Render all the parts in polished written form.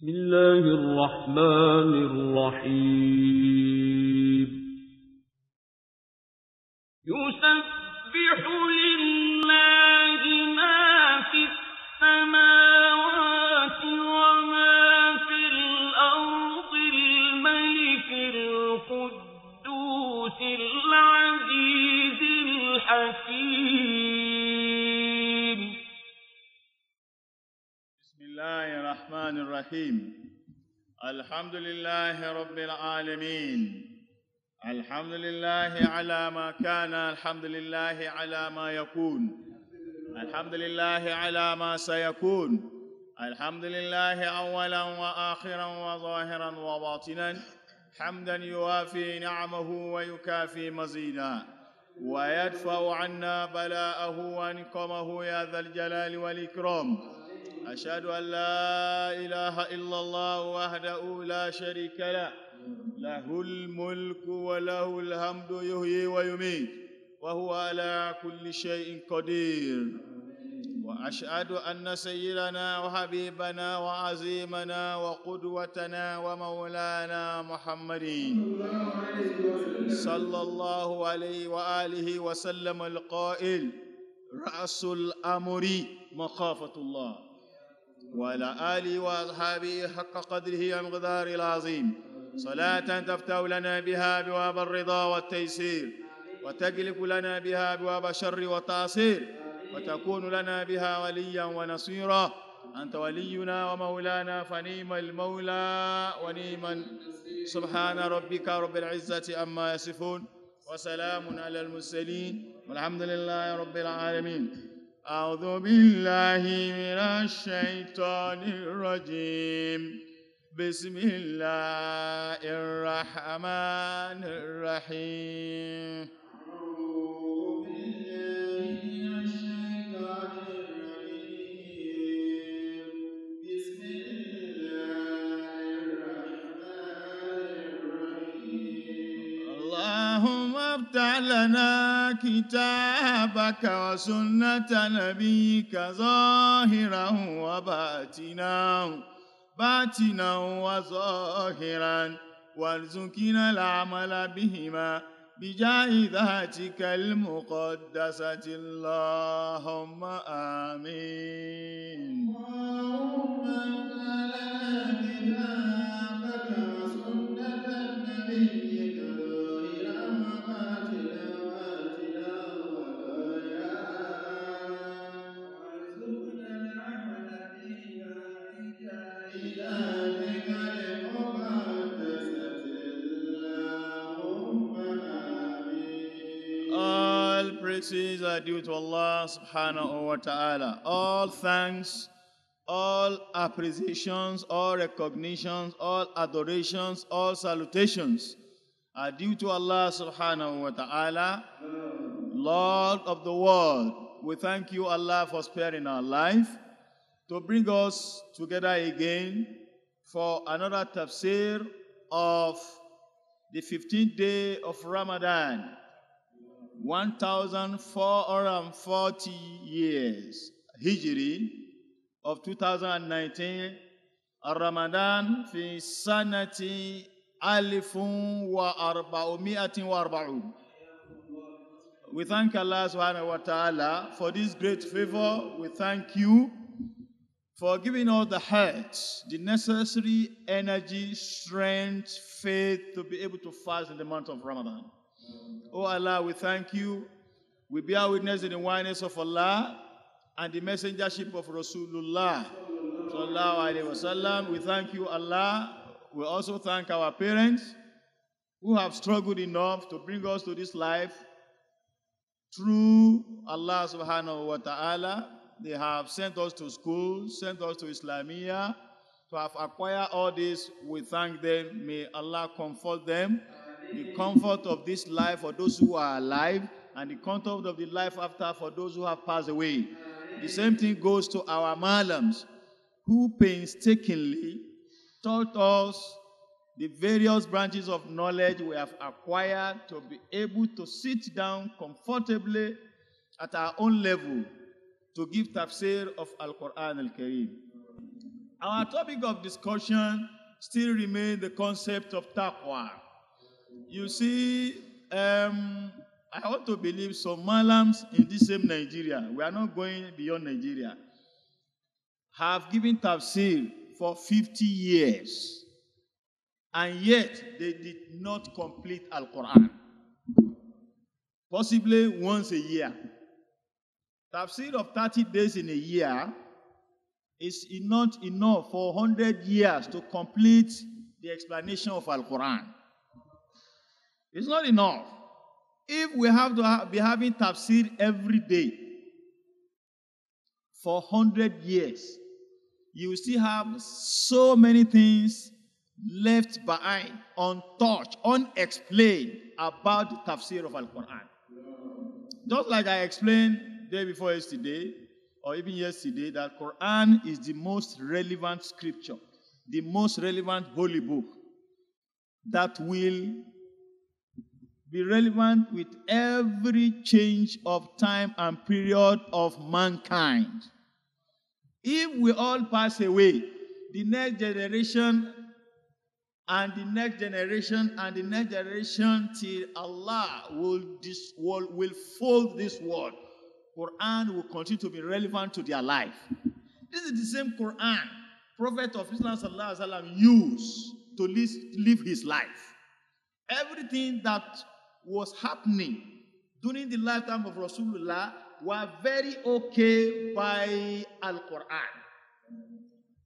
بسم الله الرحمن الرحيم يسبح لله ما في السماوات وما في الأرض الملك القدوس العزيز الحكيم بسم الله الرحمن الرحيم الحمد لله رب العالمين الحمد لله على ما كان الحمد لله على ما يكون الحمد لله على ما سيكون الحمد لله أولا وآخرا وظاهرا وباطنا حمدا يوافي نعمه ويكافي مزيدا ويدفع عنا بلاءه ونقمه يا ذا الجلال والإكرام أشهد أن لا إله إلا الله وحده لا شريك له له الملك وله الحمد يحيي ويميت وهو على كل شيء قدير وأشهد أن سيدنا وحبيبنا وعزيمنا وقدوتنا ومولانا محمد صلى الله عليه وآله وسلم القائل رأس الأمر مخافة الله وعلى آله وأصحابه حق قدره ومقداره العظيم صلاة تفتح لنا بها أبواب الرضا والتيسير وتغلق لنا بها أبواب الشر والتعسير وتكون لنا بها وليا ونصيرا أنت ولينا ومولانا فنيم المولى ونيم سبحان ربك رب العزة عما يصفون وسلام على المرسلين والحمد لله رب العالمين أعوذ بالله من الشيطان الرجيم بسم الله الرحمن الرحيم أعوذ بالله من الشيطان الرجيم بسم الله الرحمن الرحيم اللهم افتح لنا كتابك وسنة نبيك ظاهرا باطنا وظاهرا وارزقنا العمل بهما بجاه ذاتك المقدسة اللهم آمين. اللهم كتابك وسنة نبيك ظاهرا وباطنا وارزقنا العمل بهما All praises are due to Allah subhanahu wa ta'ala. All thanks, all appreciations, all recognitions, all adorations, all salutations are due to Allah subhanahu wa ta'ala, Lord of the world. We thank you, Allah, for sparing our life to bring us together again for another tafsir of the 15th day of Ramadan, 1440 years, Hijri of 2019, Ramadan fi sanati alifun wa arba'umiatin wa arba'un. We thank Allah subhanahu wa ta'ala for this great favor. We thank you for giving us the heart, the necessary energy, strength, faith to be able to fast in the month of Ramadan. Oh Allah, we thank you. We bear witness in the oneness of Allah and the messengership of Rasulullah sallallahu alaihi wasallam. We thank you, Allah. We also thank our parents who have struggled enough to bring us to this life through Allah subhanahu wa ta'ala. They have sent us to school, sent us to Islamia, to have acquired all this. We thank them. May Allah comfort them. The comfort of this life for those who are alive, and the comfort of the life after for those who have passed away. The same thing goes to our malams, who painstakingly taught us the various branches of knowledge we have acquired to be able to sit down comfortably at our own level to give tafsir of Al-Quran Al-Kareem. Our topic of discussion still remains the concept of taqwa. You see, I want to believe some Malams in this same Nigeria, we are not going beyond Nigeria, have given tafsir for 50 years, and yet they did not complete Al-Quran. Possibly once a year. Tafsir of 30 days in a year is not enough for 100 years to complete the explanation of Al-Quran. It's not enough. If we have to be having tafsir every day for 100 years, you will still have so many things left behind, untouched, unexplained about the tafsir of Al-Quran. Just like I explained day before yesterday, or even yesterday, that Quran is the most relevant scripture, the most relevant holy book that will be relevant with every change of time and period of mankind. If we all pass away, the next generation and the next generation and the next generation till Allah will fold this world, Quran will continue to be relevant to their life. This is the same Quran Prophet of Islam sallallahu alaihi wasallam used to live his life. Everything that was happening during the lifetime of Rasulullah were very okay by Al-Quran.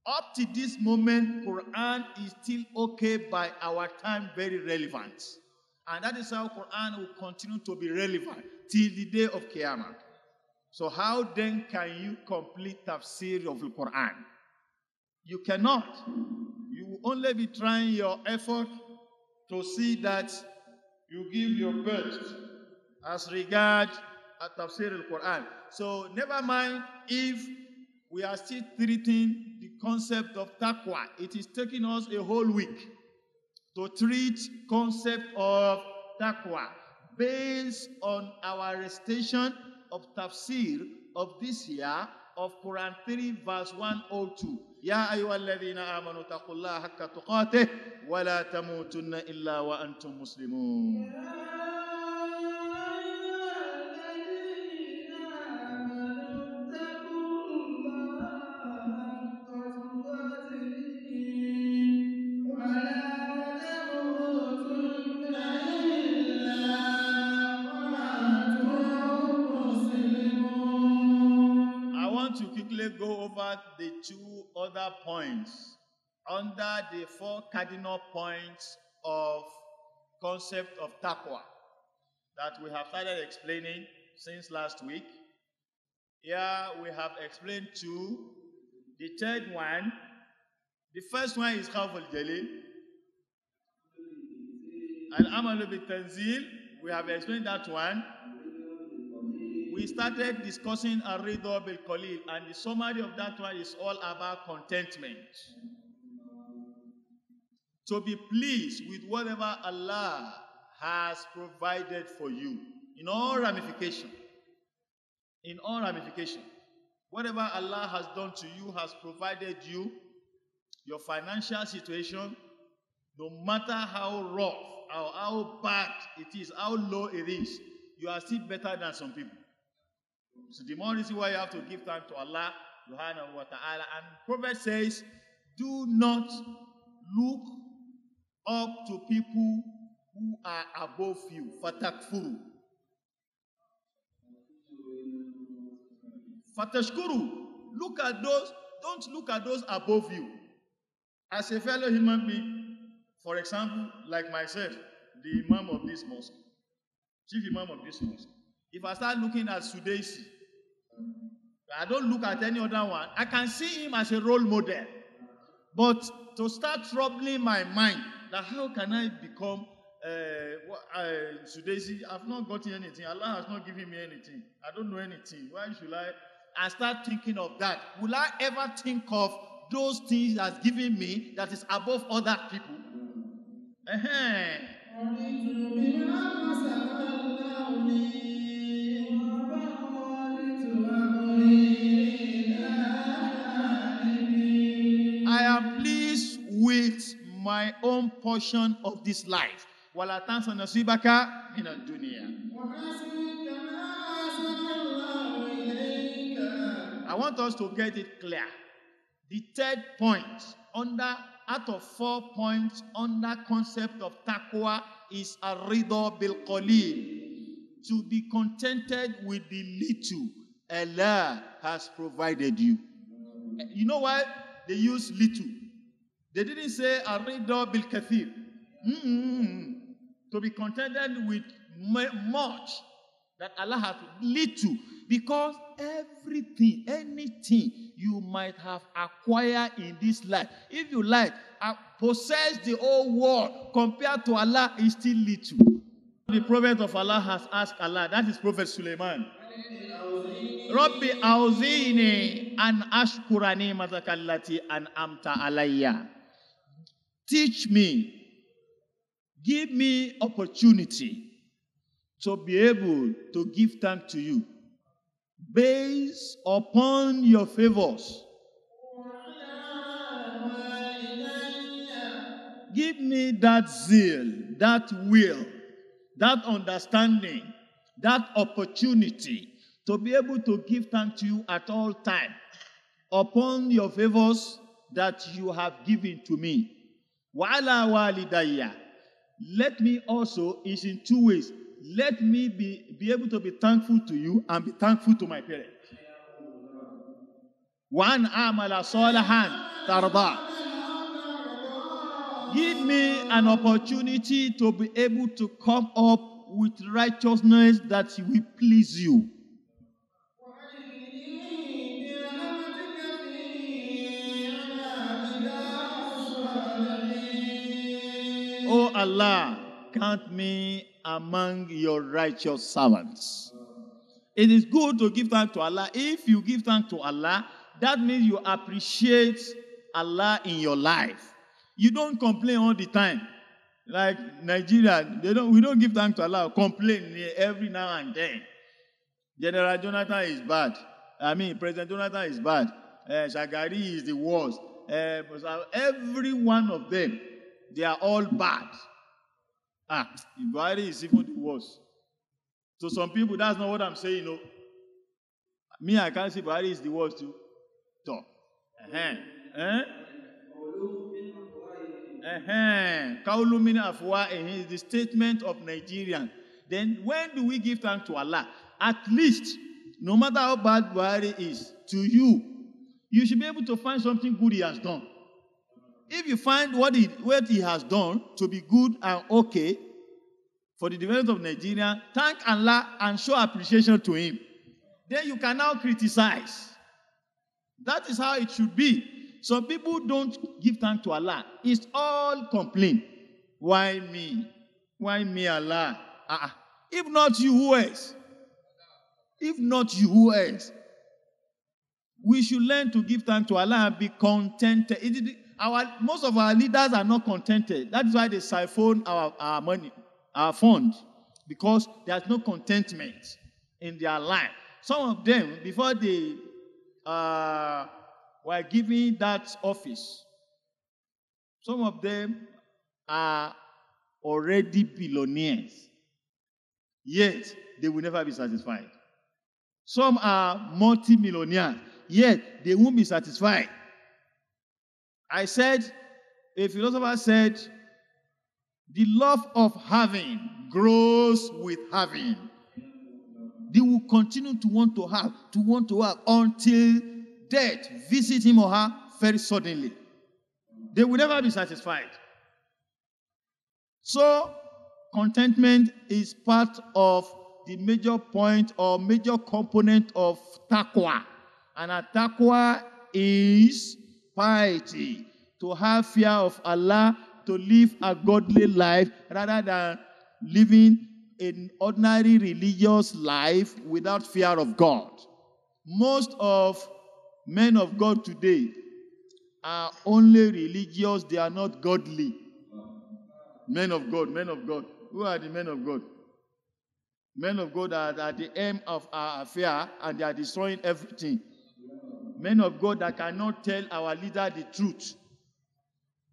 Up to this moment, Quran is still okay by our time, very relevant. And that is how Quran will continue to be relevant till the day of Qiyamah. So how then can you complete tafsir of the Quran? You cannot. You will only be trying your effort to see that you give your best as regard at tafsir al-Quran. So never mind if we are still treating the concept of taqwa. It is taking us a whole week to treat concept of taqwa based on our recitation of tafsir of this year of Quran 3 verse 102. Ya ayyuhalladhina amanu taqullaha haqqa tuqatih wa la tamutunna illa wa antum muslimun. To quickly go over the two other points under the four cardinal points of concept of taqwa that we have started explaining since last week. Here we have explained two. The third one, the first one is khawf al-jalil. Al-amalu bit-tanzil, we have explained that one. We started discussing Ar-Ridha bil-Qalil, and the summary of that one is all about contentment. To be pleased with whatever Allah has provided for you in all ramifications. In all ramifications. Whatever Allah has done to you, has provided you, your financial situation, no matter how rough or how bad it is, how low it is, you are still better than some people. So the more reason why you have to give thanks to Allah subhanahu wa ta'ala. And Prophet says, do not look up to people who are above you. Fatakfuru. Fatashkuru. Look at those, don't look at those above you. As a fellow human being, for example, like myself, the imam of this mosque, chief imam of this mosque. If I start looking at Sudaisi, I don't look at any other one. I can see him as a role model. But to start troubling my mind, that how can I become Sudaisi? I've not gotten anything. Allah has not given me anything. I don't know anything. Why should I start thinking of that? Will I ever think of those things that's given me that is above other people? pleased with my own portion of this life. وَلَا تَنْسَ نَصِيبَكَ مِنَ الدُّنْيَا. I want us to get it clear. The third point, out of 4 points under concept of taqwa, is ar-ridha bil qalil. To be contented with the little Allah has provided you. You know why they use little? They didn't say ar-ridha bil kathir. To be contented with much that Allah has little, because everything, anything you might have acquired in this life, if you like, possess the whole world, compared to Allah, is still little. The prophet of Allah has asked Allah, that is Prophet Sulaiman, Rabbi awzini an ashkura ni'mataka allati an'amta alayya. Teach me, give me opportunity to be able to give thanks to you based upon your favors. Give me that zeal, that will, that understanding, that opportunity to be able to give thanks to you at all times upon your favors that you have given to me. Wa'ala walidayya. Let me also, is in 2 ways. Let me be able to be thankful to you and be thankful to my parents. Wa an amala salihan tarda. Give me an opportunity to be able to come up with righteousness that will please you. Oh Allah, count me among your righteous servants. It is good to give thanks to Allah. If you give thanks to Allah, that means you appreciate Allah in your life. You don't complain all the time. Like Nigeria, we don't give thanks to Allah, complain every now and then. General Jonathan is bad. President Jonathan is bad. Shagari is the worst. Every one of them, they are all bad. Buhari is even the worst. So some people, that's not what I'm saying. No. Me, I can't say Buhari is the worst too. So, Kaulumina afwa is the statement of Nigerian. Then when do we give thanks to Allah? At least, no matter how bad Buhari is to you, you should be able to find something good he has done. If you find what he has done to be good and okay for the development of Nigeria, thank Allah and show appreciation to him. Then you can now criticize. That is how it should be. Some people don't give thanks to Allah. It's all complaint. Why me? Why me, Allah? If not you, who else? If not you, who else? We should learn to give thanks to Allah and be contented. Most of our leaders are not contented. That is why they siphon our money, our funds, because there's no contentment in their life. Some of them, before they were given that office, some of them are already billionaires, yet they will never be satisfied. Some are multi-millionaires, yet they won't be satisfied. A philosopher said, the love of having grows with having. They will continue to want to have until death visits him or her very suddenly. They will never be satisfied. So, contentment is part of the major point or major component of taqwa. And a taqwa is piety, to have fear of Allah, to live a godly life rather than living an ordinary religious life without fear of God. Most of men of God today are only religious, they are not godly. Men of God. Who are the men of God? Men of God are at the aim of our affair and they are destroying everything. Men of God that cannot tell our leader the truth.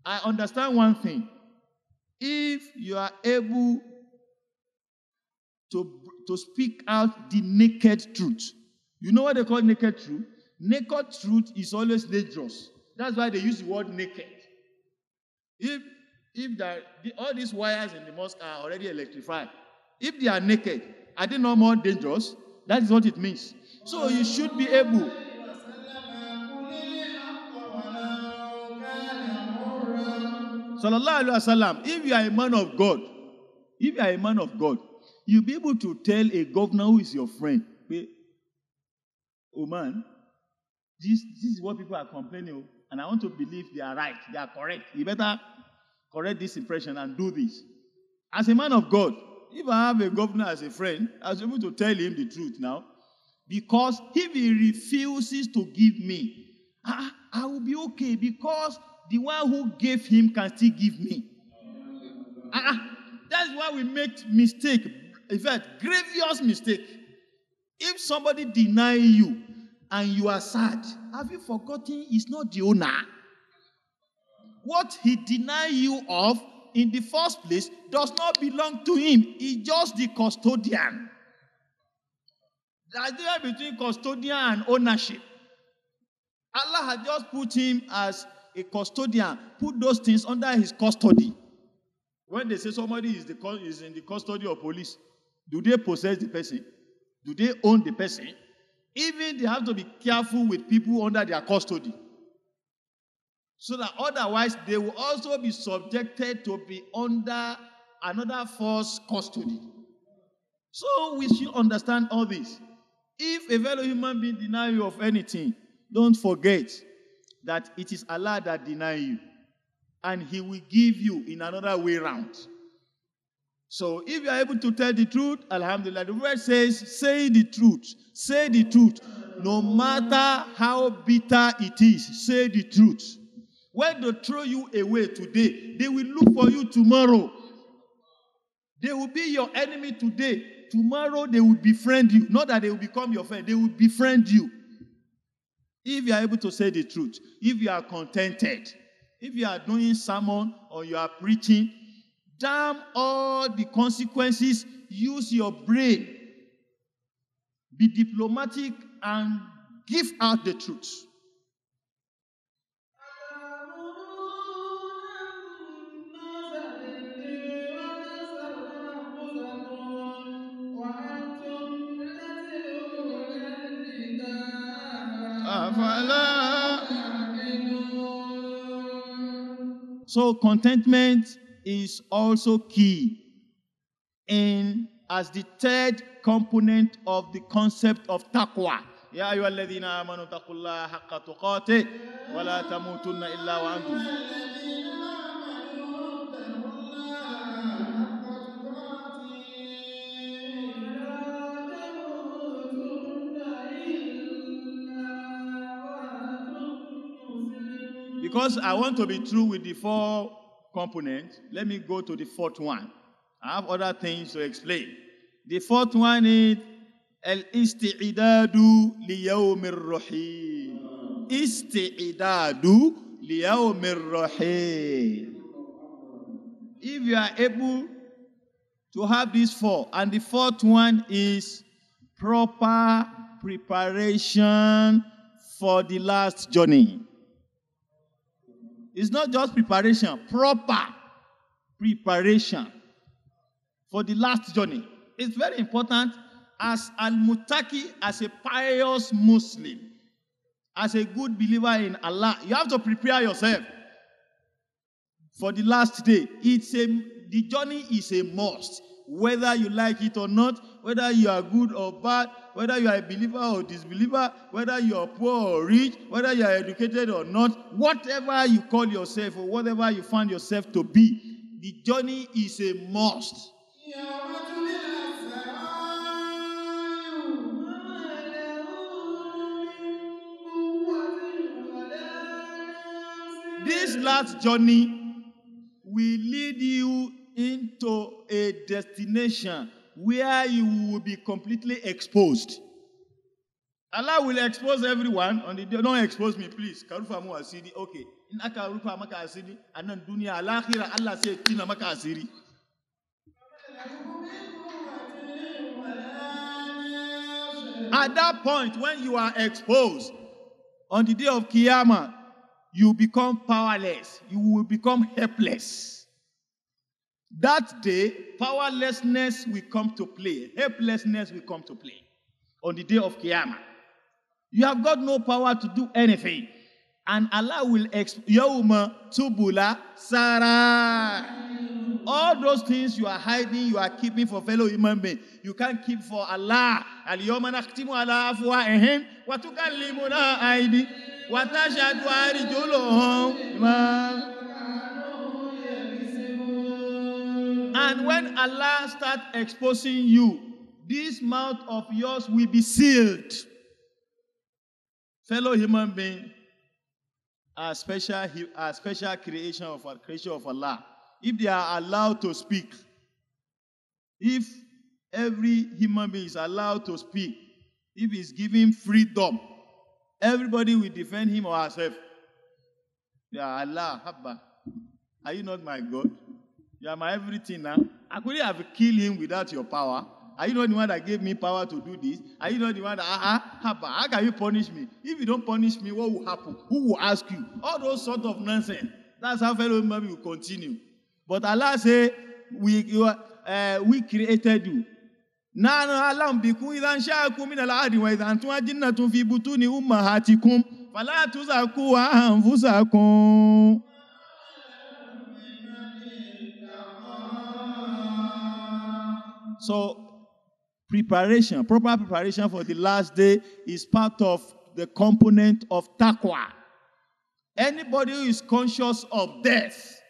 I understand one thing. If you are able to speak out the naked truth, you know what they call naked truth? Naked truth is always dangerous. That's why they use the word naked. If all these wires in the mosque are already electrified, if they are naked, are they not more dangerous? That is what it means. So you should be able. Sallallahu Alaihi Wasallam, if you are a man of God, you'll be able to tell a governor who is your friend, oh man, this is what people are complaining, and I want to believe they are right, they are correct. You better correct this impression and do this. As a man of God, if I have a governor as a friend, I was able to tell him the truth now. Because if he refuses to give me, I will be okay, because the one who gave him can still give me. That's why we make mistake. In fact, grievous mistake. If somebody deny you and you are sad, have you forgotten he's not the owner? What he denied you of in the first place does not belong to him. He's just the custodian. There's a difference between custodian and ownership. Allah had just put him as a custodian, put those things under his custody. When they say somebody is in the custody of police, do they possess the person? Do they own the person? Even they have to be careful with people under their custody. So that otherwise they will also be subjected to be under another false custody. So we should understand all this. If a fellow human being denies you of anything, don't forget that it is Allah that denies you. And he will give you in another way round. So if you are able to tell the truth, alhamdulillah. The word says, say the truth. Say the truth. No matter how bitter it is, say the truth. When they throw you away today, they will look for you tomorrow. They will be your enemy today. Tomorrow they will befriend you. Not that they will become your friend. They will befriend you. If you are able to say the truth, if you are contented, if you are doing sermon or you are preaching, damn all the consequences, use your brain. Be diplomatic and give out the truth. So contentment is also key in as the third component of the concept of taqwa. Ya ayyuhalladhina amanu taqullaha haqqa tuqatih wa la tamutunna illa wa antum. Because I want to be true with the four components, let me go to the fourth one. I have other things to explain. The fourth one is al-isti'idadu liyawmir rahim. Isti'idadu liyawmir rahim. If you are able to have these four, and the fourth one is proper preparation for the last journey. It's not just preparation, proper preparation for the last journey. It's very important as al-muttaqi, as a pious Muslim, as a good believer in Allah. You have to prepare yourself for the last day. The journey is a must. Whether you like it or not, whether you are good or bad, whether you are a believer or disbeliever, whether you are poor or rich, whether you are educated or not, whatever you call yourself or whatever you find yourself to be, the journey is a must. This last journey will lead you into a destination where you will be completely exposed. Allah will expose everyone on the day. Don't expose me, please. Okay. in aka rufa maka asiri a nan duniya lahira Allah sai tina maka asiri. At that point, when you are exposed, on the day of Qiyamah, you become powerless. You will become helpless. That day, powerlessness will come to play. Helplessness will come to play. On the day of Qiyamah. You have got no power to do anything. And Allah will Yawma Tubula Sarah. All those things you are hiding, you are keeping for fellow human beings. You can't keep for Allah. Al-yawma nakhtimu ala afwahihim wa tukallimuna aydihim wa tashhadu arjuluhum bima. And when Allah starts exposing you, this mouth of yours will be sealed. Fellow human beings are special creation of Allah. If they are allowed to speak, if every human being is allowed to speak, if he's given freedom, everybody will defend him or herself. Yeah, Allah, Habba, are you not my God? You are my everything now. I couldn't have killed him without your power. Are you not the one that gave me power to do this? Are you not the one that, Habba, how can you punish me? If you don't punish me, what will happen? Who will ask you? All those sort of nonsense. That's how fellow human beings will continue. But Allah say, we created you. Nanu alam bikum idhan sha'akum min al-'adi wa idhan antum ajinnatun fi butuni ummahatikum fala tuzakku anfusakum. So, proper preparation for the last day is part of the component of taqwa. Anybody who is conscious of death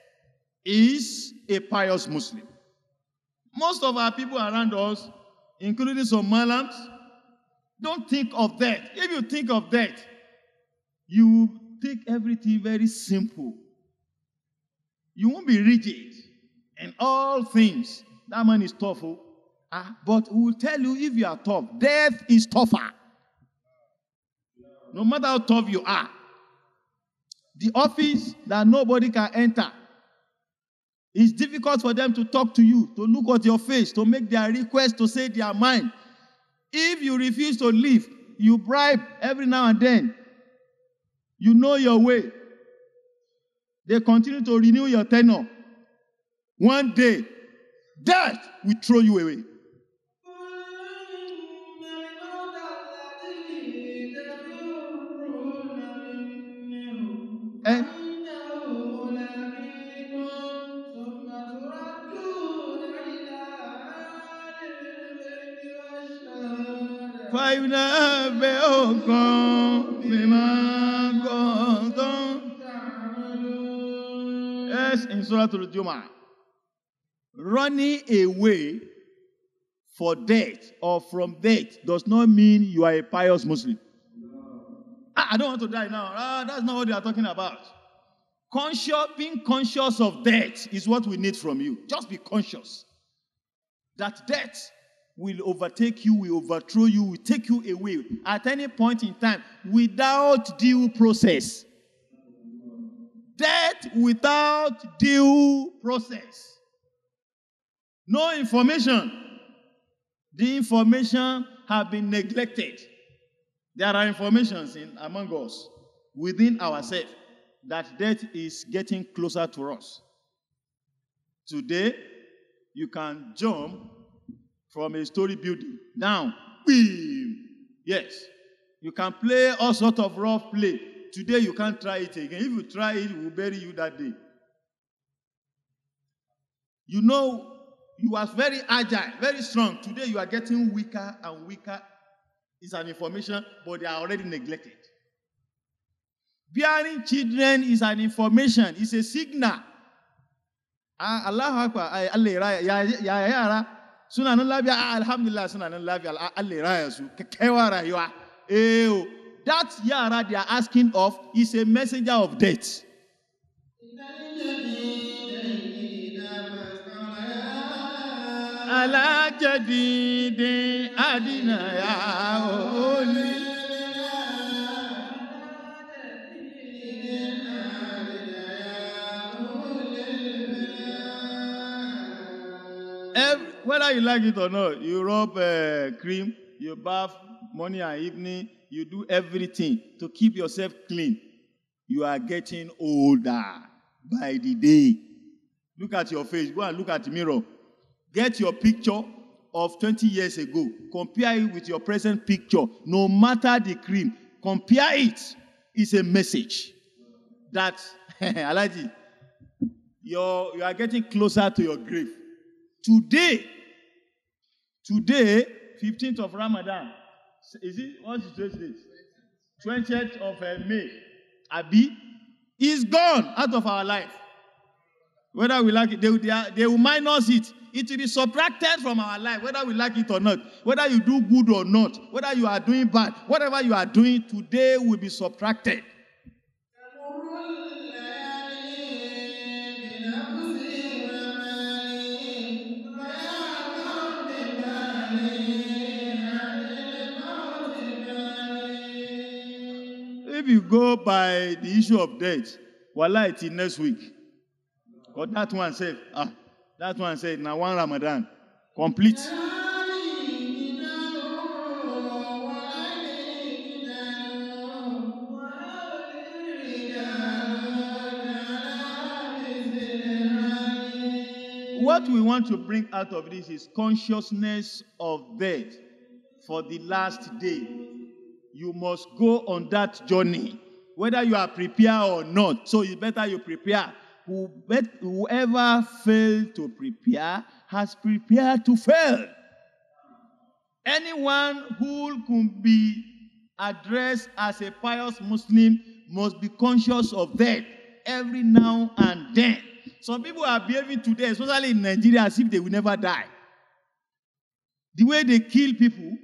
is a pious Muslim. Most of our people around us, including some Malams, don't think of death. If you think of death, you take everything very simple. You won't be rigid in all things. That man is tough. But we will tell you, if you are tough, death is tougher. No matter how tough you are. The office that nobody can enter, it's difficult for them to talk to you, to look at your face, to make their request, to say their mind. If you refuse to leave, you bribe every now and then. You know your way. They continue to renew your tenure. One day, death will throw you away. And yes, in Surah Al-Jumu'ah, running away for death or from death does not mean you are a pious Muslim. I don't want to die now. That's not what they are talking about. Being conscious of death is what we need from you. Just be conscious that death will overtake you, will overthrow you, will take you away at any point in time without due process. Death without due process. No information. The information have been neglected. There are informations among us, within ourselves, that death is getting closer to us. Today, you can jump from a story building down. Boom. Yes. You can play all sorts of rough play. Today, you can't try it again. If you try it, it will bury you that day. You know, you are very agile, very strong. Today, you are getting weaker and weaker. It's an information, but they are already neglected. Bearing children is an information. It's a signal. Allah Akbar. Ya suna nan lafiya. Alhamdulillah suna nan lafiya. Allah raya su. Kaiwa rayuwa. That yara they are asking of is a messenger of death. Ala jadidi adina ya oli. Whether you like it or not, you rub cream, you bath morning and evening, you do everything to keep yourself clean. You are getting older by the day. Look at your face. Go and look at the mirror. Get your picture of 20 years ago. Compare it with your present picture. No matter the cream, compare it. It's a message that, Alaji, you are getting closer to your grave. Today, 15th of Ramadan, is it, what's today's date? 20th of May, Abi, is gone out of our life. Whether we like it, they will minus it. It will be subtracted from our life, whether we like it or not. Whether you do good or not, whether you are doing bad, whatever you are doing today will be subtracted. If you go by the issue of death, wallah, it's next week. But that one said, now one Ramadan, complete. What we want to bring out of this is consciousness of death for the last day. You must go on that journey, whether you are prepared or not. So it's better you prepare. Whoever failed to prepare has prepared to fail. Anyone who can be addressed as a pious Muslim must be conscious of death every now and then. Some people are behaving today, especially in Nigeria, as if they will never die. The way they kill people,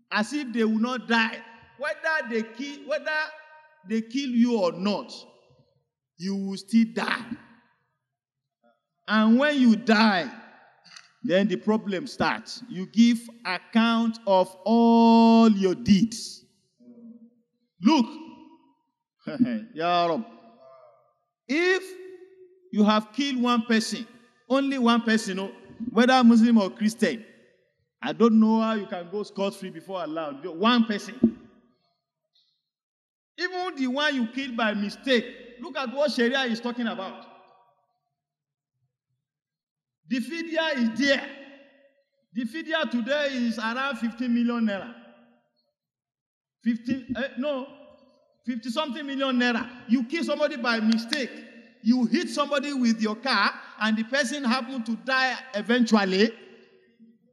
as if they will not die. Whether they kill you or not, you will still die. And when you die, then the problem starts. You give account of all your deeds. Look, Ya Rab, if you have killed one person, only one person, whether Muslim or Christian, I don't know how you can go scot-free before Allah. One person. Even the one you killed by mistake, look at what Sharia is talking about. The fidya is there. The fidya today is around 15 million naira. 50-something million naira. You kill somebody by mistake. You hit somebody with your car, and the person happened to die eventually.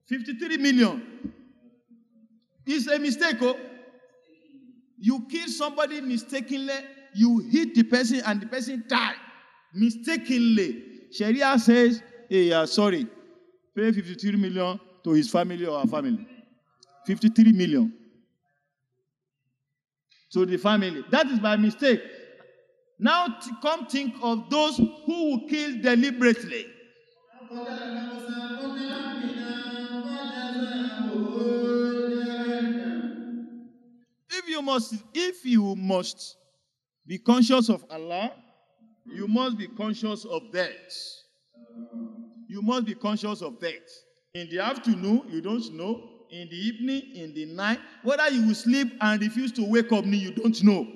53 million. It's a mistake, You kill somebody mistakenly, you hit the person, and the person died mistakenly. Sharia says, hey, sorry, pay 53 million to his family or her family. 53 million. So the family. That is by mistake. Now come think of those who will kill deliberately. If you must be conscious of Allah, you must be conscious of death. You must be conscious of death. In the afternoon, you don't know. In the evening, in the night, whether you will sleep and refuse to wake up, you don't know.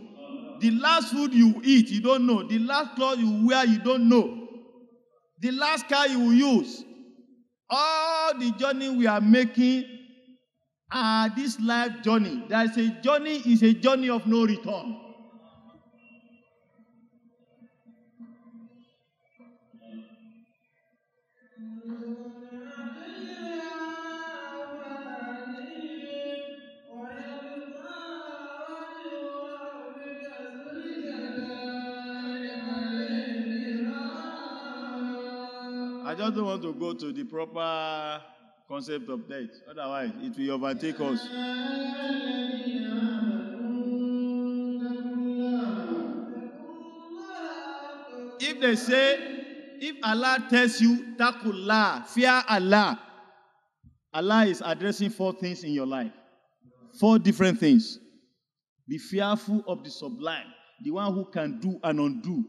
The last food you eat, you don't know. The last clothes you wear, you don't know. The last car you will use. All the journey we are making are this life journey. There is a journey, is a journey of no return. I just don't want to go to the proper concept of death. Otherwise, it will overtake us. If they say, if Allah tells you, Takullah, fear Allah, Allah is addressing 4 things in your life. 4 different things. Be fearful of the sublime, the one who can do and undo,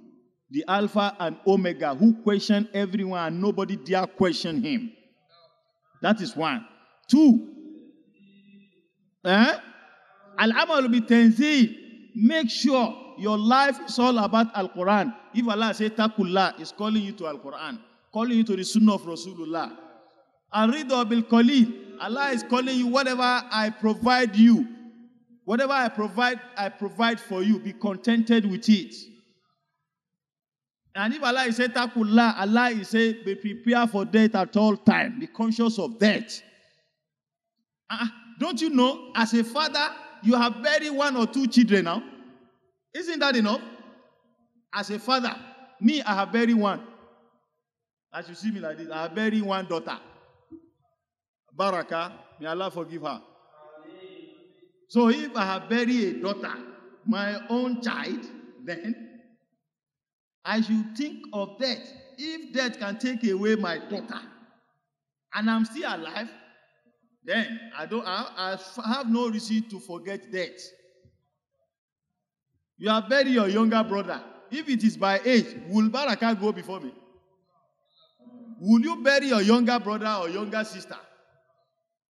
the Alpha and Omega, who question everyone and nobody dare question him. That is one. Two, Al-amal bi tanzil. Make sure your life is all about Al-Quran. If Allah says Taqullah, is calling you to Al-Quran, calling you to the Sunnah of Rasulullah. Al-Ridha bil Qalil. Allah is calling you, whatever I provide you, whatever I provide for you, be contented with it. And if Allah is saying Taqullah, Allah is saying be prepared for death at all times. Be conscious of death. Don't you know, as a father, you have buried 1 or 2 children now? Isn't that enough? As a father, me, I have buried 1. As you see me like this, I have buried 1 daughter. Baraka, may Allah forgive her. So if I have buried a daughter, my own child, then I should think of death. If death can take away my daughter, and I'm still alive, then I have no reason to forget death. You have buried your younger brother. If it is by age, will Baraka go before me? Will you bury your younger brother or younger sister?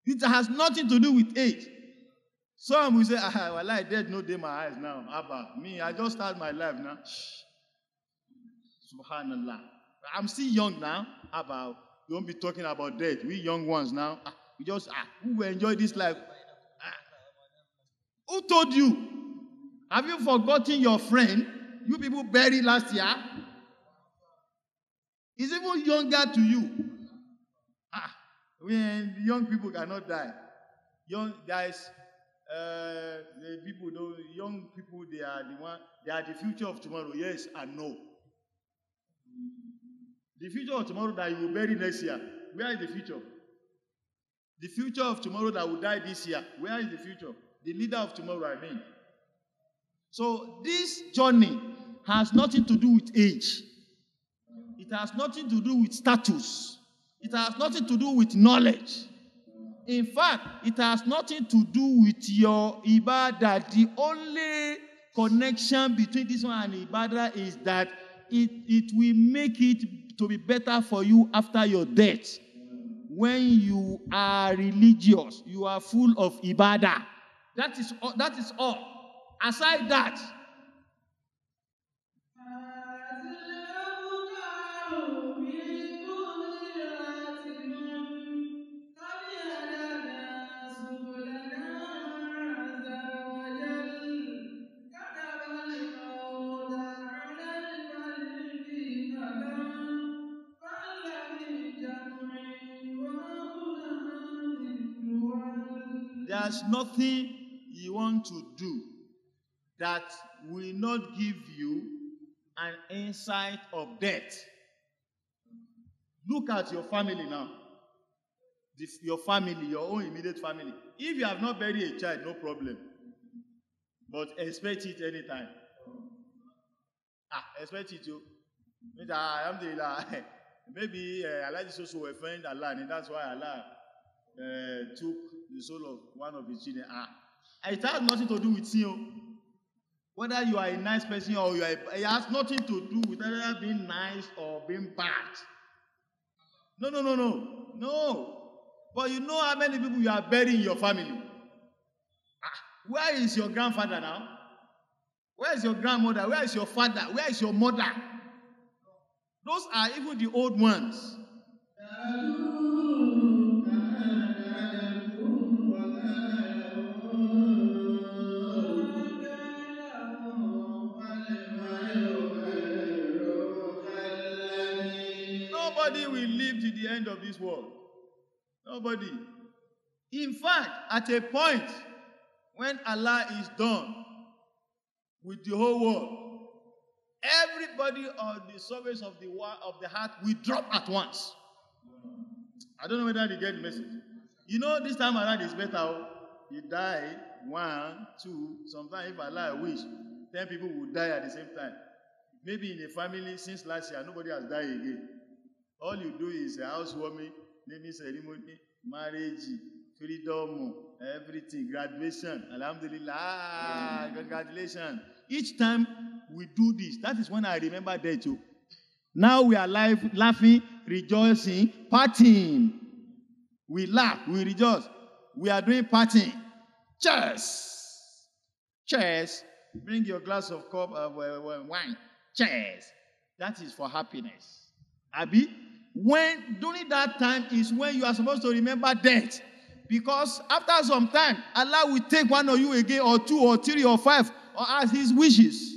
It has nothing to do with age. Some will say, well, I dead no day my eyes now. Abba, me, I just start my life now. Subhanallah. I'm still young now. Abba, don't be talking about death. We young ones now. We just, who will enjoy this life? Who told you? Have you forgotten your friend you people buried last year? He's even younger to you. When young people cannot die. Young guys, young people, they are the future of tomorrow. Yes and no. The future of tomorrow that you will bury next year, where is the future? The future of tomorrow that will die this year, where is the future? The leader of tomorrow, I mean. So this journey has nothing to do with age. It has nothing to do with status. It has nothing to do with knowledge. In fact, it has nothing to do with your ibadah. The only connection between this one and ibadah is that it will make it to be better for you after your death. When you are religious, you are full of ibadah. That is all. Aside that, there's nothing you want to do that will not give you an insight of death. Look at your family now. Your family, your own immediate family. If you have not buried a child, no problem. But expect it anytime. Expect it too. Maybe Allah is also offend Allah, and that's why Allah took the soul of one of his children. It has nothing to do with sin. Whether you are a nice person or it has nothing to do with either being nice or being bad. No. But you know how many people you are burying in your family. Where is your grandfather now? Where is your grandmother? Where is your father? Where is your mother? Those are even the old ones. Nobody will live to the end of this world. Nobody. In fact, at a point when Allah is done with the whole world, everybody on the surface of the heart will drop at once. I don't know whether you get the message. You know, this time around is better. You die, 1, 2, sometimes if Allah wish, 10 people will die at the same time. Maybe in a family, since last year, nobody has died again. All you do is a housewarming, naming ceremony, marriage, freedom, everything, graduation, alhamdulillah, congratulations. Each time we do this, that is when I remember death too. Now we are live, laughing, rejoicing, partying. We laugh, we rejoice. We are doing partying. Cheers. Cheers. Bring your glass of cup of wine. Cheers. That is for happiness. Abi, during that time is when you are supposed to remember death. Because after some time, Allah will take one of you again, or two, or three, or five, or as His wishes.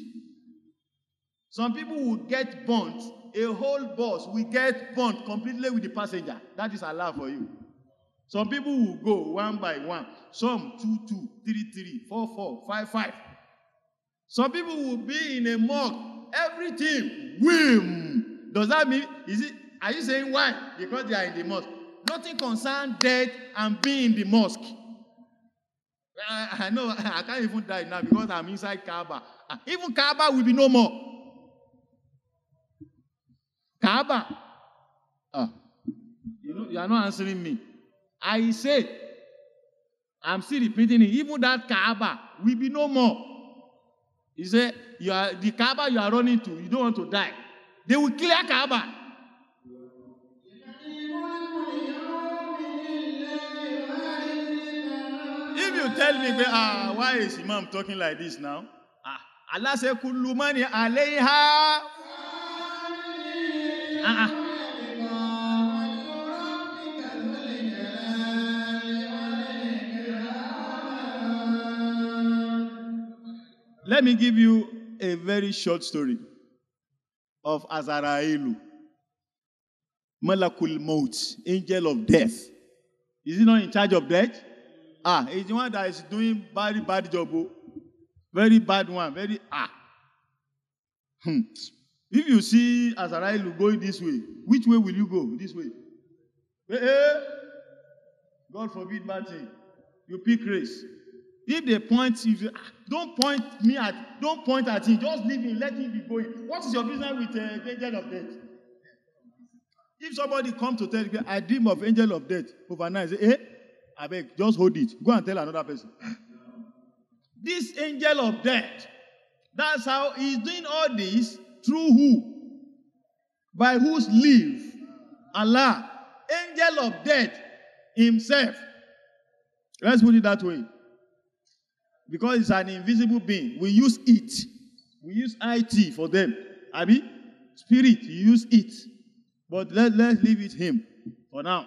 Some people will get burnt. A whole bus will get burnt completely with the passenger. That is Allah for you. Some people will go one by one. Some 2, 2, 3, 3, 4, 4, 5, 5. Some people will be in a mosque. Everything. Whim. Does that mean, are you saying why? Because they are in the mosque. Nothing concerns death and being in the mosque. I know I can't even die now because I'm inside Kaaba. Even Kaaba will be no more. Kaaba. You are not answering me. I said, I'm still repeating it. Even that Kaaba will be no more. He said, the Kaaba you are running to, you don't want to die. They will clear Kaaba. If you tell me, why is Imam talking like this now? Allah said, Kullu mani alayha. Let me give you a very short story of Azarailu, Malakul Maut, angel of death. Is he not in charge of death? He's the one that is doing very bad job. Very bad one. If you see Azarailu going this way, which way will you go? This way. God forbid bad thing. You pick race. If they point, don't point at him. Just leave him. Let him be going. What is your business with the angel of death? If somebody comes to tell you, I dream of angel of death overnight, say, I beg, just hold it. Go and tell another person. This angel of death, that's how he's doing all this through who? By whose leave? Allah. Angel of death himself. Let's put it that way. Because it's an invisible being. We use it. We use IT for them. Abi? Spirit, you use it. But let's leave it him for now.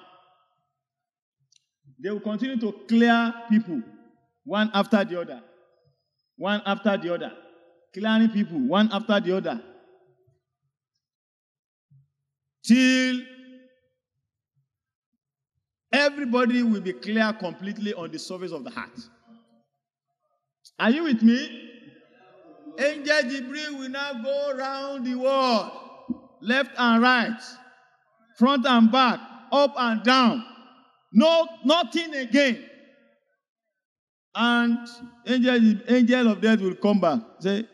They will continue to clear people one after the other. One after the other. Clearing people one after the other. Till everybody will be clear completely on the surface of the heart. Are you with me? Angel Jibril will now go around the world, left and right, front and back, up and down. No, nothing again. And angel of death will come back. Say,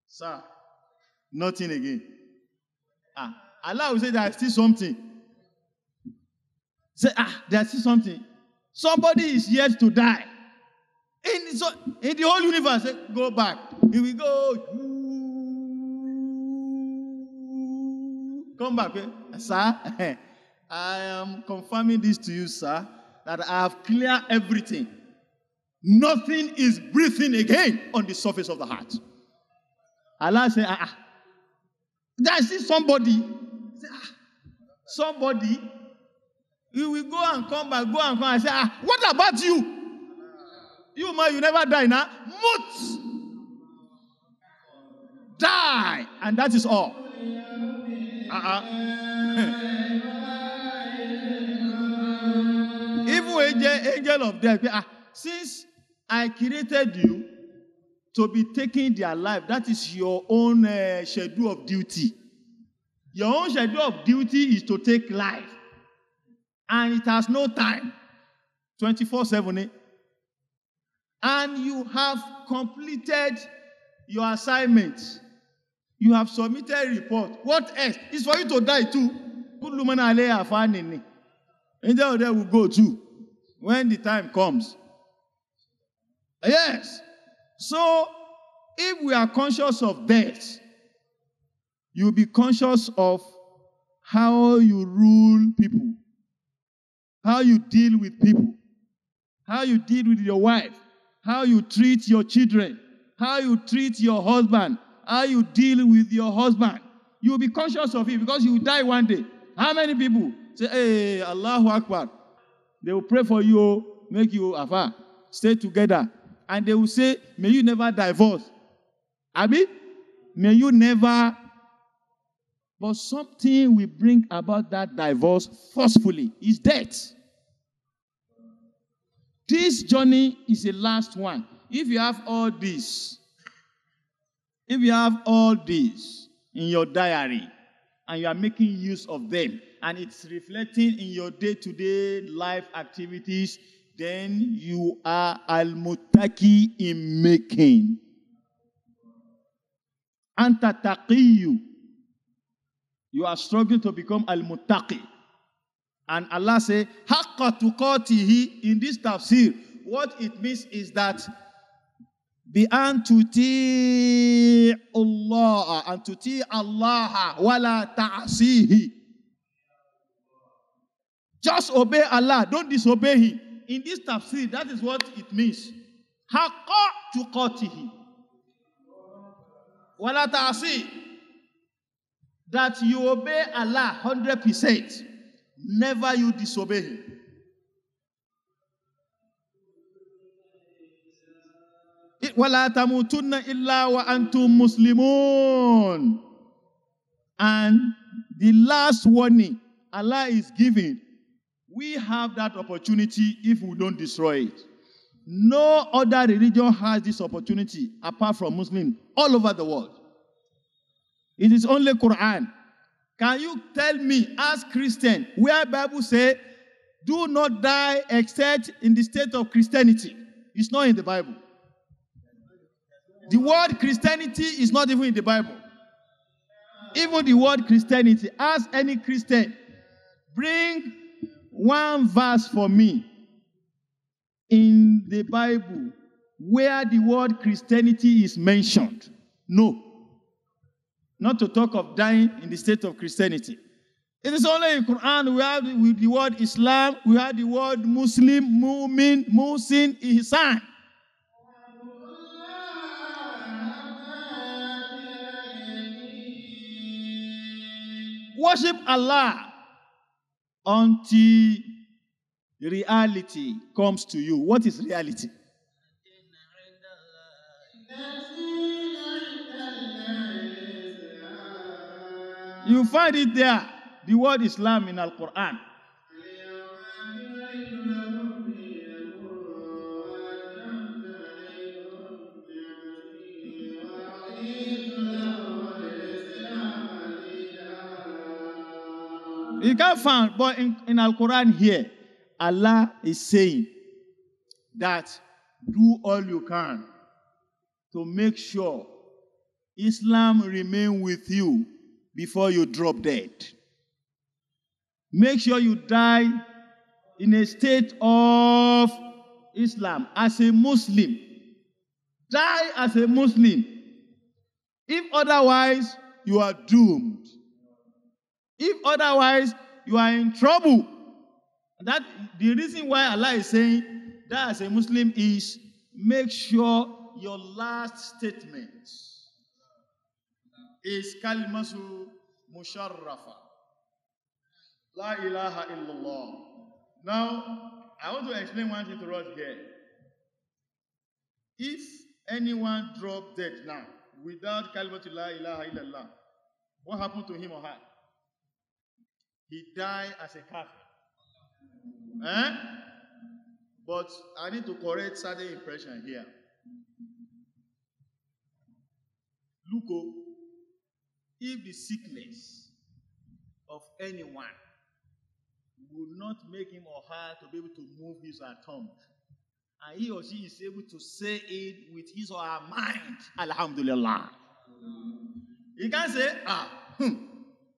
sir, nothing again. Allah will say there is still something. Say, there is still something. Somebody is yet to die. In the whole universe, say, go back. Here we go. Come back. Sir, I am confirming this to you, sir, that I have cleared everything. Nothing is breathing again on the surface of the heart. Allah said, there is still somebody. Somebody. You will go and come back, go and come and say, what about you? You, man, you never die now. Mut. Die. And that is all. Even angel of death. Since I created you to be taking their life, that is your own schedule of duty. Your own schedule of duty is to take life. And it has no time. 24/7. And you have completed your assignment. You have submitted a report. What else? It's for you to die too. Angel of death will go too when the time comes. Yes. So, if we are conscious of death, you'll be conscious of how you rule people. how you deal with people, how you deal with your wife, how you treat your children, how you treat your husband, how you deal with your husband. You will be conscious of it because you will die one day. How many people say, hey, Allahu Akbar? They will pray for you, make you afa, stay together. And they will say, may you never divorce. Abi, may you never. But something will bring about that divorce forcefully. Is death. This journey is the last one. If you have all this, in your diary, and you are making use of them, and it's reflecting in your day-to-day life activities, then you are al-muttaqi in making. Anta taqiyu. You are struggling to become al-muttaqi. And Allah says, haqqa tuqatihi, in this tafsir, what it means is that bi an tuti Allah, and tuti Allah wala ta'asihi. Just obey Allah, don't disobey Him. In this tafsir, that is what it means. Haqqa tuqatihi wala ta'asihi. That you obey Allah 100%. Never you disobey Him. وَلَا تَمُوتُنَّ إِلَّا وَأَنْتُمْ مُسْلِمُونَ. And the last warning Allah is giving, we have that opportunity if we don't destroy it. No other religion has this opportunity apart from Muslims all over the world. It is only Quran. Can you tell me, as Christian, where Bible say, do not die except in the state of Christianity? It's not in the Bible. The word Christianity is not even in the Bible. Even the word Christianity, ask any Christian, bring one verse for me in the Bible where the word Christianity is mentioned. No. Not to talk of dying in the state of Christianity. It is only in Quran we have the word Islam, we have the word Muslim, Mu'min, Muhsin, Ihsan. Worship Allah until reality comes to you. What is reality? You find it there, the word Islam in Al-Quran. You can't find, but in Al-Quran here, Allah is saying that do all you can to make sure Islam remain with you before you drop dead. Make sure you die in a state of Islam as a Muslim. Die as a Muslim. If otherwise, you are doomed. If otherwise, you are in trouble. That the reason why Allah is saying that as a Muslim is make sure your last statement is kalimatu musharrafa. La ilaha illallah. Now, I want to explain one thing to us here. If anyone drop dead now without kalimatu la ilaha illallah, what happened to him or her? He died as a kafir. But I need to correct certain impression here. Look, if the sickness of anyone will not make him or her to be able to move his or her tongue, and he or she is able to say it with his or her mind, alhamdulillah. He can't say,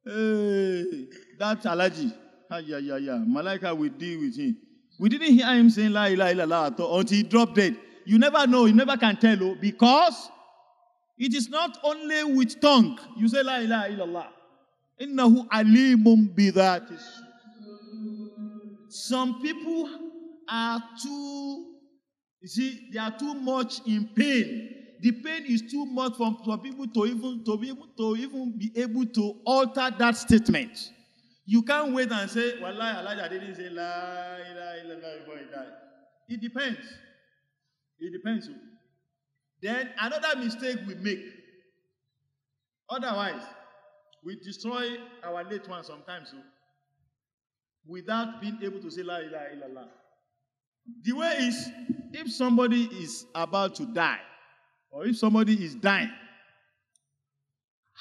hey, that's allergy. Malaika will deal with him. We didn't hear him saying la ilaha illallah until he dropped dead. You never know, you never can tell, because it is not only with tongue. You say la ilaha illallah. Innahu alimun bidatis. Some people are too, you see, they are too much in pain. The pain is too much for people to even be able to alter that statement. You can't wait and say, Wallahi, Elijah didn't say La ilaha illallah before he died. It depends. It depends. Then another mistake we make. Otherwise, we destroy our late ones sometimes without being able to say La ilaha illallah. The way is, if somebody is about to die, or if somebody is dying,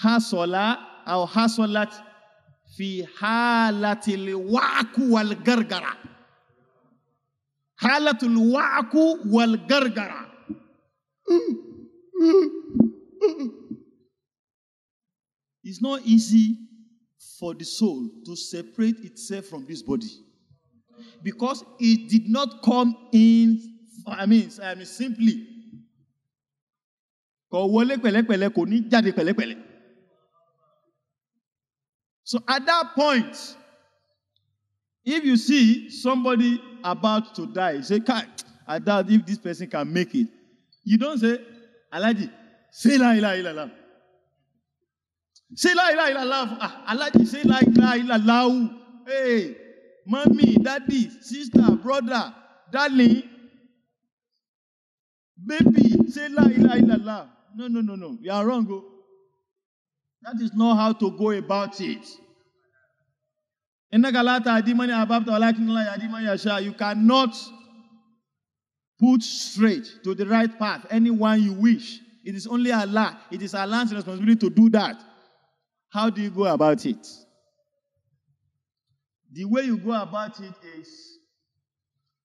hasola or hasolat fi halatil wa'ku wal gargara. Halatul wa'ku wal gargara. It's not easy for the soul to separate itself from this body, because it did not come in, simply. So at that point, if you see somebody about to die, you say, I doubt if this person can make it. You don't say, Alaji, say la ilaha illallah. Say la ilaha illallah. Alaji, say la ilaha illallah. Hey, mommy, daddy, sister, brother, darling, baby, say la ilaha illallah. No. You are wrong. That is not how to go about it. You cannot put straight to the right path anyone you wish. It is only Allah. It is Allah's responsibility to do that. How do you go about it? The way you go about it is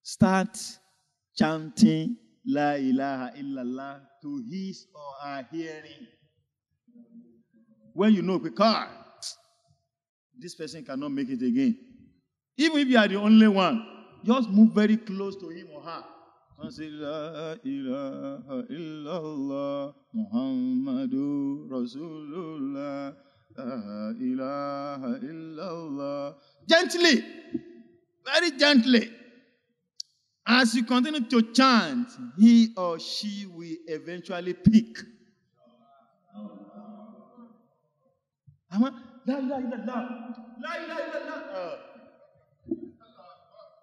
start chanting La ilaha illallah to his or her hearing. When you know, because this person cannot make it again. Even if you are the only one, just move very close to him or her. Don't say La ilaha illallah Muhammadu Rasulullah La ilaha illallah. Gently, very gently. As you continue to chant, he or she will eventually pick.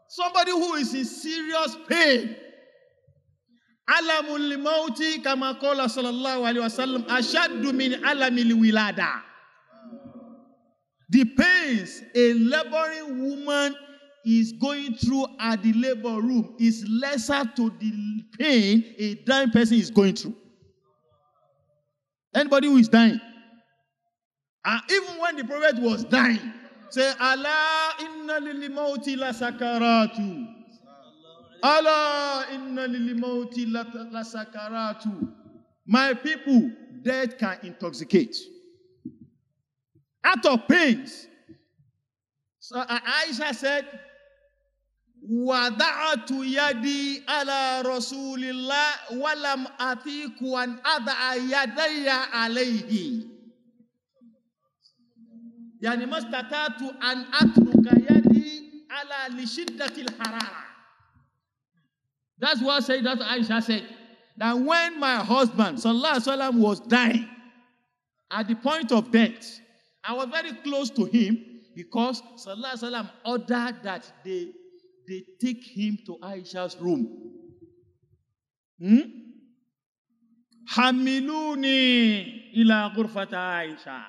Somebody who is in serious pain. Alamul limauti kama qala sallallahu alaihi wasallam ashaddu min alamil wilada. The pains a laboring woman is going through at the labor room is lesser to the pain a dying person is going through. Anybody who is dying. Even when the prophet was dying, say, Allah inna lil mauti la sakaratu. Allah inna lil mauti la sakaratu. My people, death can intoxicate. Out of pains. So Aisha said, Wada'atu yadi ala Rasulillah walam atiku an ada'a yadaya alayhi. Yani mastatatu an atruka yadi ala lishiddatil harara. That's what Aisha said. That when my husband, sallallahu alaihi wasallam, was dying, at the point of death, I was very close to him because sallallahu alaihi wasallam ordered that they take him to Aisha's room. Hamiluni ila ghurfata Aisha.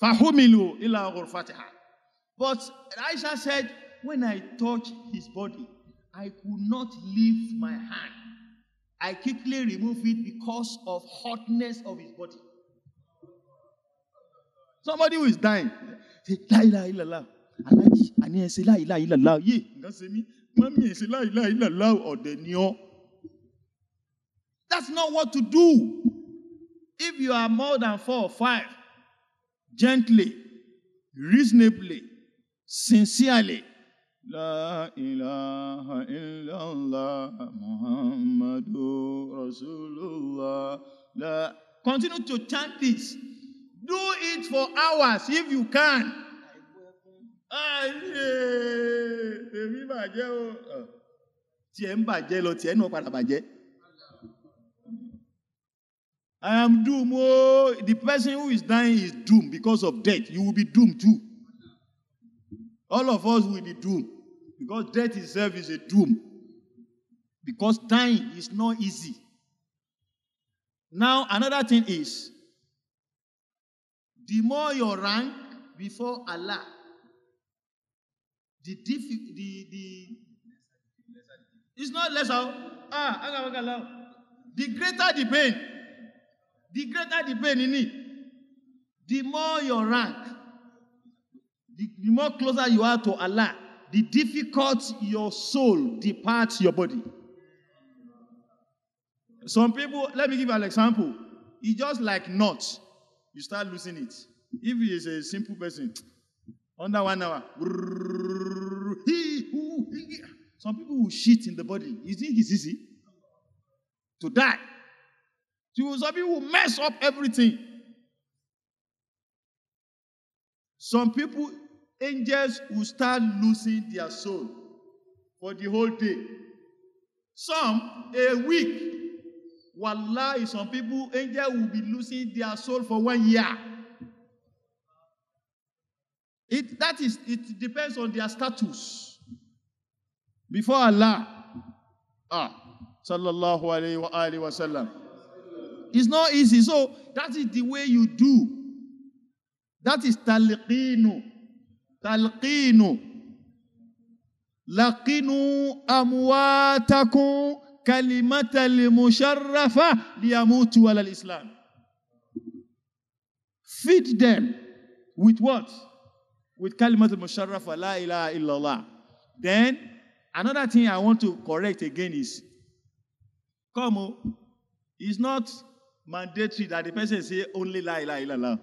Fahumilu ila ghurfataha. But Aisha said, when I touched his body, I could not lift my hand. I quickly removed it because of hotness of his body. Somebody who is dying, say, La ilaha illallah. I say, La ilaha illallah. Ye, say me, Mami, say, La ilaha illallah, or the neo. That's not what to do. If you are more than 4 or 5, gently, reasonably, sincerely, La ilaha illallah Muhammadu Rasulullah. Continue to chant this. Do it for hours if you can. Tèmi bàjẹ́ o. Tí ẹ ń bàjẹ́ lọ, tí ẹ náà padà bàjẹ́. I am doomed. Oh, the person who is dying is doomed because of death. You will be doomed too. All of us will be doomed because death itself is a doom. Because dying is not easy. Now, another thing is, the more your rank before Allah, it's not lesser. The greater the pain. The greater the pain in it. The more your rank, the more closer you are to Allah, the difficult your soul departs your body. Some people, let me give you an example. It's just like knots. You start losing it. If he is a simple person, under 1 hour, some people will shit in the body. You think it's easy to die? Some people will mess up everything. Some people, angels will start losing their soul for the whole day. Some, a week. Wallahi, some people, angels will be losing their soul for 1 year. It depends on their status before Allah. Sallallahu alayhi wa sallam. It's not easy. So that is the way you do. That is talqinu. Talqinu. Laqinu amwatakum kalimata limusharrafa liyamutu ala al-Islam. Feed them with what? With kalimat al-musharrafa, la ilaha illallah. Then, another thing I want to correct again is, it's not mandatory that the person say only la ilaha illallah.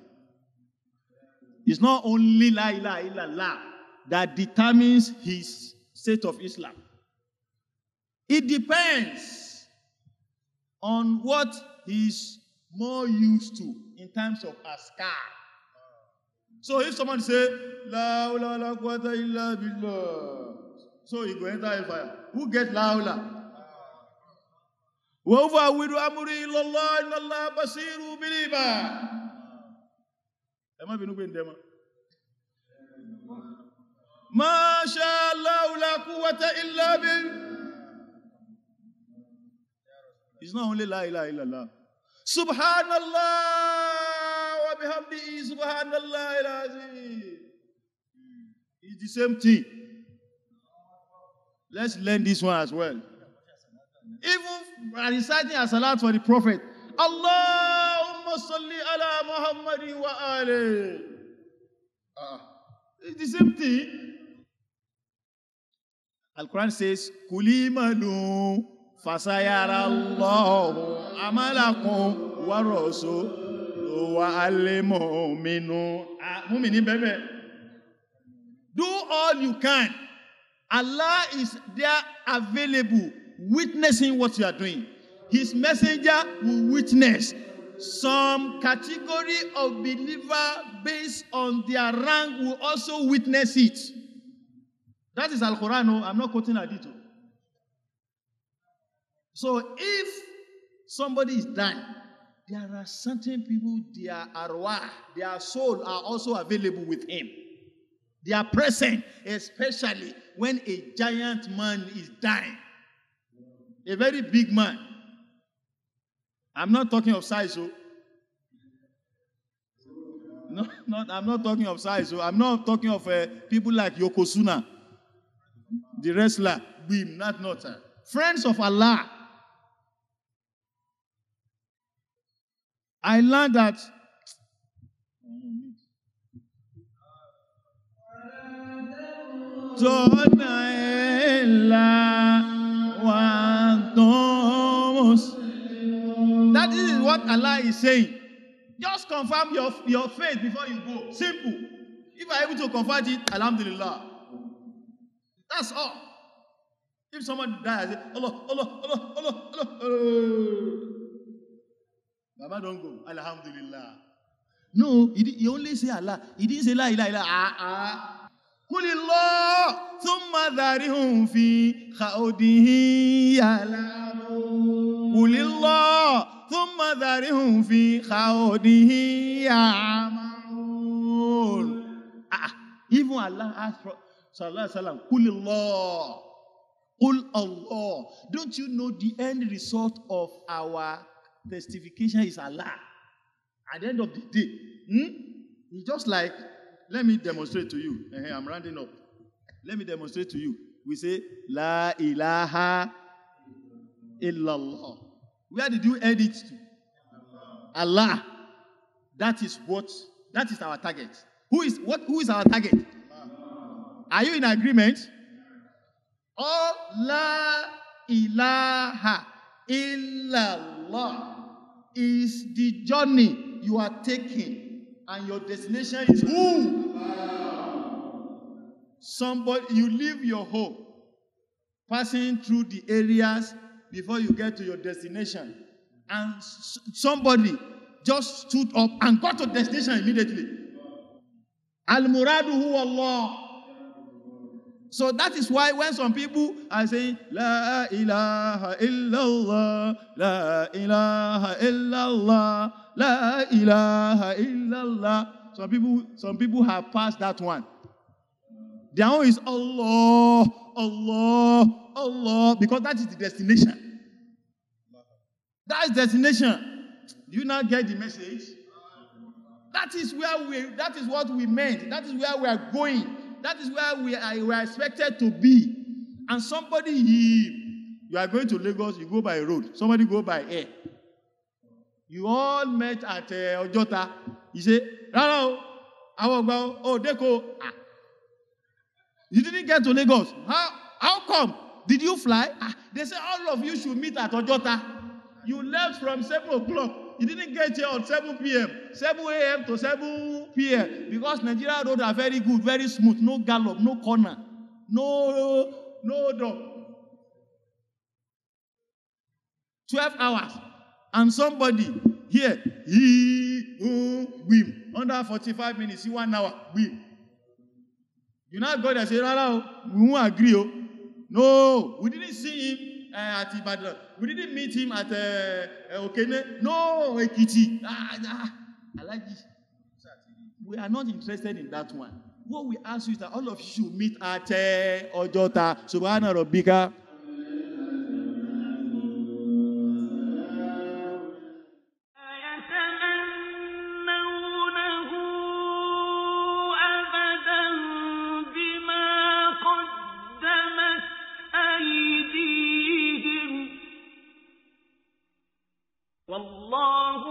It's not only la ilaha illallah that determines his state of Islam. It depends on what he's more used to in terms of askar. So if someone say, La hawla wa la quwwata illa billah, so he go enter hellfire. Who get la hawla? Wa ufawwidu amri ila Allah, inna Allah basiru bil ibad. Am I being obedient, Dema? Ma sha Allah la quwwata illa billah. It's not only la ilaha illallah. Subhanallah wa bihamdihi subhanallah al-azim. It's the same thing. Let's learn this one as well. Even reciting a salat for the Prophet. Allahumma salli ala Muhammadin wa alayhi. It's the same thing. Al-Quran says, Kulimanu fasayara Allahu amalakum wa rasuluhu wa al-mu'minun. Mu'minin, baby. Do all you can. Allah is there available, witnessing what you are doing. His messenger will witness. Some category of believer based on their rank will also witness it. That is Al-Quran. No, I'm not quoting Hadith. So if somebody is dying, there are certain people, their arwah, their soul are also available with him. They are present, especially when a giant man is dying. A very big man. I'm not talking of size. No, I'm not talking of size. I'm not talking of people like Yokozuna, the wrestler. Not. Friends of Allah. I learned that that is what Allah is saying. Just confirm your faith before you go. Simple. If you are able to convert it, alhamdulillah. That's all. If someone dies, I say, Allah. Baba don't go. Alhamdulillah. No, he only say Allah. He didn't say la ilaha illallah. قل الله ثم ذرهم في خوضه يلعبون قل الله ثم ذرهم في خوضه يعمهون. Even Allah asked Sallallahu Alaihi Wasallam, قل الله, قل Allah. Don't you know the end result of our testification is Allah? At the end of the day, it's just like, let me demonstrate to you. I'm rounding up. Let me demonstrate to you. We say, La ilaha illallah. Where did you end it to? Allah. That is our target. Who is our target? Allah. Are you in agreement? Oh, La ilaha illallah is the journey you are taking, and your destination is who? Somebody, you leave your home, passing through the areas before you get to your destination, and somebody just stood up and got to destination immediately. Al-Muradu huwa Allah. So that is why when some people are saying, La ilaha illallah, La ilaha illallah, La ilaha illallah, some people have passed that one. Their own is Allah, Allah, Allah, because that is the destination. That is destination. Do you not get the message? That is what we meant. That is where we are going. That is where we are expected to be. And somebody, you are going to Lagos, you go by road. Somebody go by air. You all met at Ojota. You say, Raro, oh, Deko. You didn't get to Lagos. How come? Did you fly? They say all of you should meet at Ojota. You left from 7 o'clock. You didn't get here at 7 p.m. 7 a.m. to 7 p.m. Because Nigeria roads are very good, very smooth. No gallop, no corner, no dog. 12 hours. And somebody here, under 45 minutes, 1 hour, You now go there and say, Rara, we won't agree. No, we didn't see him at Ibadan. We didn't meet him at Okene. No, Ekiti. I like this. We are not interested in that one. What we ask you is that all of you should meet at Ojota. Subhana Rabbika. والله